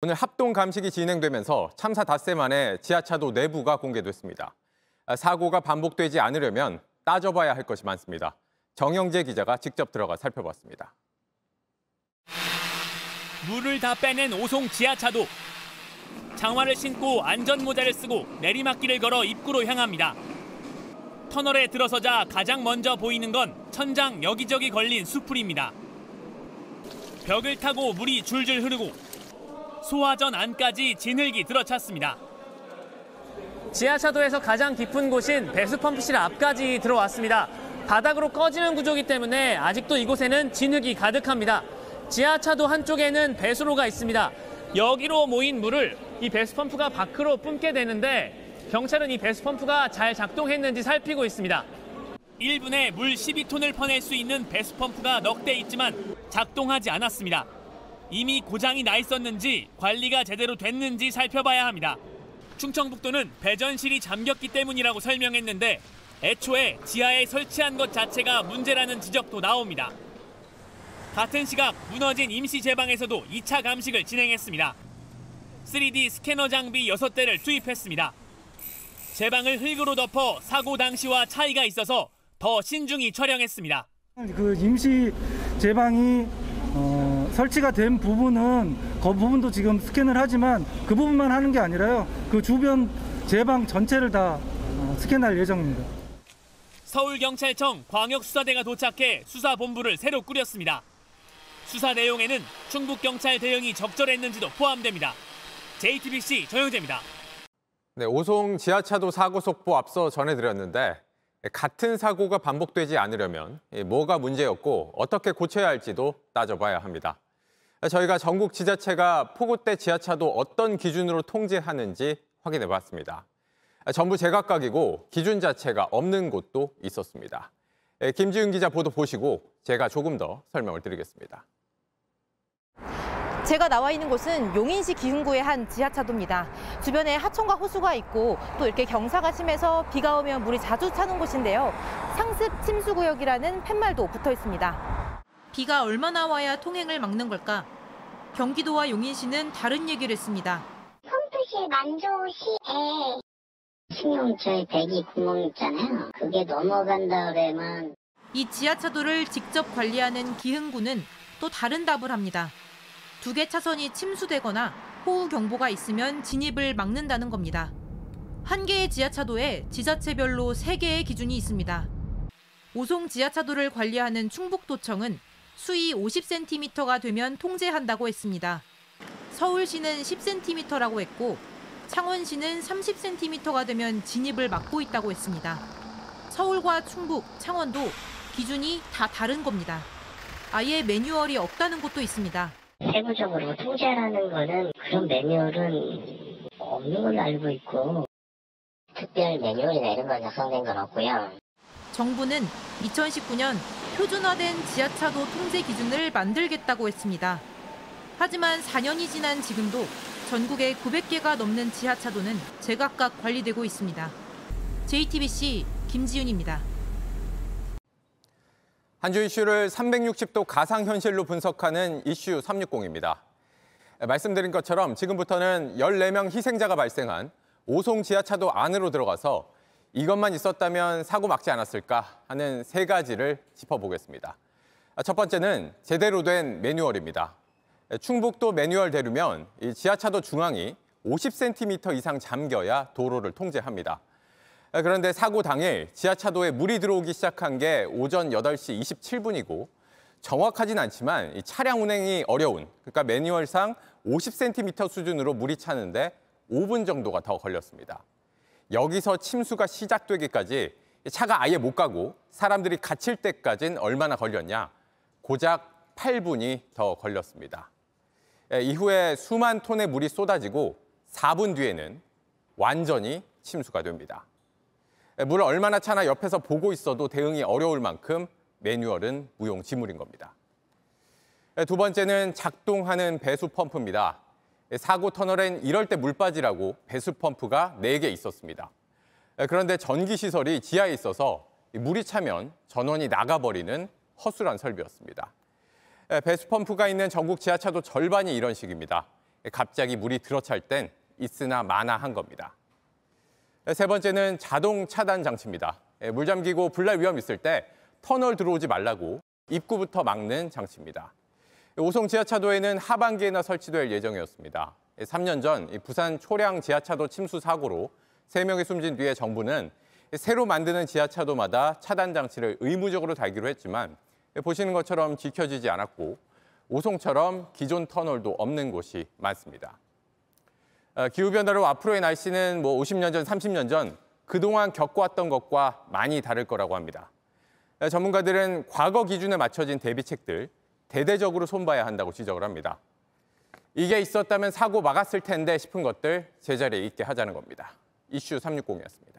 오늘 합동 감식이 진행되면서 참사 닷새 만에 지하차도 내부가 공개됐습니다. 사고가 반복되지 않으려면 따져봐야 할 것이 많습니다. 정영재 기자가 직접 들어가 살펴봤습니다. 물을 다 빼낸 오송 지하차도. 장화를 신고 안전모자를 쓰고 내리막길을 걸어 입구로 향합니다. 터널에 들어서자 가장 먼저 보이는 건 천장 여기저기 걸린 수풀입니다. 벽을 타고 물이 줄줄 흐르고 소화전 안까지 진흙이 들어찼습니다. 지하차도에서 가장 깊은 곳인 배수펌프실 앞까지 들어왔습니다. 바닥으로 꺼지는 구조이기 때문에 아직도 이곳에는 진흙이 가득합니다. 지하차도 한쪽에는 배수로가 있습니다. 여기로 모인 물을 이 배수펌프가 밖으로 뿜게 되는데 경찰은 이 배수펌프가 잘 작동했는지 살피고 있습니다. 1분에 물 12톤을 퍼낼 수 있는 배수펌프가 넉 대 있지만 작동하지 않았습니다. 이미 고장이 나 있었는지 관리가 제대로 됐는지 살펴봐야 합니다. 충청북도는 배전실이 잠겼기 때문이라고 설명했는데 애초에 지하에 설치한 것 자체가 문제라는 지적도 나옵니다. 같은 시각 무너진 임시 제방에서도 2차 감식을 진행했습니다. 3D 스캐너 장비 6대를 투입했습니다. 제방을 흙으로 덮어 사고 당시와 차이가 있어서 더 신중히 촬영했습니다. 그 임시 제방이 설치가 된 부분은 그 부분도 지금 스캔을 하지만 그 부분만 하는 게 아니라요. 그 주변 제방 전체를 다 스캔할 예정입니다. 서울경찰청 광역수사대가 도착해 수사본부를 새로 꾸렸습니다. 수사 내용에는 충북경찰 대응이 적절했는지도 포함됩니다. JTBC 정영재입니다. 네, 오송 지하차도 사고 속보 앞서 전해드렸는데 같은 사고가 반복되지 않으려면 뭐가 문제였고 어떻게 고쳐야 할지도 따져봐야 합니다. 저희가 전국 지자체가 폭우 때 지하차도 어떤 기준으로 통제하는지 확인해봤습니다. 전부 제각각이고 기준 자체가 없는 곳도 있었습니다. 김지윤 기자 보도 보시고 제가 조금 더 설명을 드리겠습니다. 제가 나와 있는 곳은 용인시 기흥구의 한 지하차도입니다. 주변에 하천과 호수가 있고 또 이렇게 경사가 심해서 비가 오면 물이 자주 차는 곳인데요. 상습 침수구역이라는 팻말도 붙어 있습니다. 비가 얼마나 와야 통행을 막는 걸까? 경기도와 용인시는 다른 얘기를 했습니다. 펌프실 만조시에 승용차에 배기 구멍 있잖아요. 그게 넘어간다 그러면 이 지하차도를 직접 관리하는 기흥구는 또 다른 답을 합니다. 2개 차선이 침수되거나 호우 경보가 있으면 진입을 막는다는 겁니다. 한 개의 지하차도에 지자체별로 3개의 기준이 있습니다. 오송 지하차도를 관리하는 충북도청은 수위 50cm가 되면 통제한다고 했습니다. 서울시는 10cm라고 했고 창원시는 30cm가 되면 진입을 막고 있다고 했습니다. 서울과 충북, 창원도 기준이 다 다른 겁니다. 아예 매뉴얼이 없다는 곳도 있습니다. 세부적으로 통제하라는 거는 그런 매뉴얼은 없는 걸로 알고 있고 특별 매뉴얼이나 이런 거 작성된 건 없고요. 정부는 2019년 표준화된 지하차도 통제 기준을 만들겠다고 했습니다. 하지만 4년이 지난 지금도 전국에 900개가 넘는 지하차도는 제각각 관리되고 있습니다. JTBC 김지윤입니다. 한 주 이슈를 360도 가상현실로 분석하는 이슈 360입니다. 말씀드린 것처럼 지금부터는 14명 희생자가 발생한 오송 지하차도 안으로 들어가서 이것만 있었다면 사고 막지 않았을까 하는 3가지를 짚어보겠습니다. 첫 번째는 제대로 된 매뉴얼입니다. 충북도 매뉴얼대로면 이 지하차도 중앙이 50cm 이상 잠겨야 도로를 통제합니다. 그런데 사고 당일 지하차도에 물이 들어오기 시작한 게 오전 8시 27분이고 정확하진 않지만 이 차량 운행이 어려운, 그러니까 매뉴얼상 50cm 수준으로 물이 차는데 5분 정도가 더 걸렸습니다. 여기서 침수가 시작되기까지 차가 아예 못 가고 사람들이 갇힐 때까지는 얼마나 걸렸냐? 고작 8분이 더 걸렸습니다. 이후에 수만 톤의 물이 쏟아지고 4분 뒤에는 완전히 침수가 됩니다. 물을 얼마나 차나 옆에서 보고 있어도 대응이 어려울 만큼 매뉴얼은 무용지물인 겁니다. 두 번째는 작동하는 배수 펌프입니다. 사고 터널엔 이럴 때 물 빠지라고 배수 펌프가 4개 있었습니다. 그런데 전기 시설이 지하에 있어서 물이 차면 전원이 나가버리는 허술한 설비였습니다. 배수 펌프가 있는 전국 지하차도 절반이 이런 식입니다. 갑자기 물이 들어찰 땐 있으나 마나한 겁니다. 세 번째는 자동 차단 장치입니다. 물 잠기고 불날 위험 있을 때 터널 들어오지 말라고 입구부터 막는 장치입니다. 오송 지하차도에는 하반기에나 설치될 예정이었습니다. 3년 전 부산 초량 지하차도 침수 사고로 3명이 숨진 뒤에 정부는 새로 만드는 지하차도마다 차단 장치를 의무적으로 달기로 했지만 보시는 것처럼 지켜지지 않았고 오송처럼 기존 터널도 없는 곳이 많습니다. 기후변화로 앞으로의 날씨는 50년 전, 30년 전 그동안 겪어왔던 것과 많이 다를 거라고 합니다. 전문가들은 과거 기준에 맞춰진 대비책들 대대적으로 손봐야 한다고 지적을 합니다. 이게 있었다면 사고 막았을 텐데 싶은 것들 제자리에 있게 하자는 겁니다. 이슈 360이었습니다.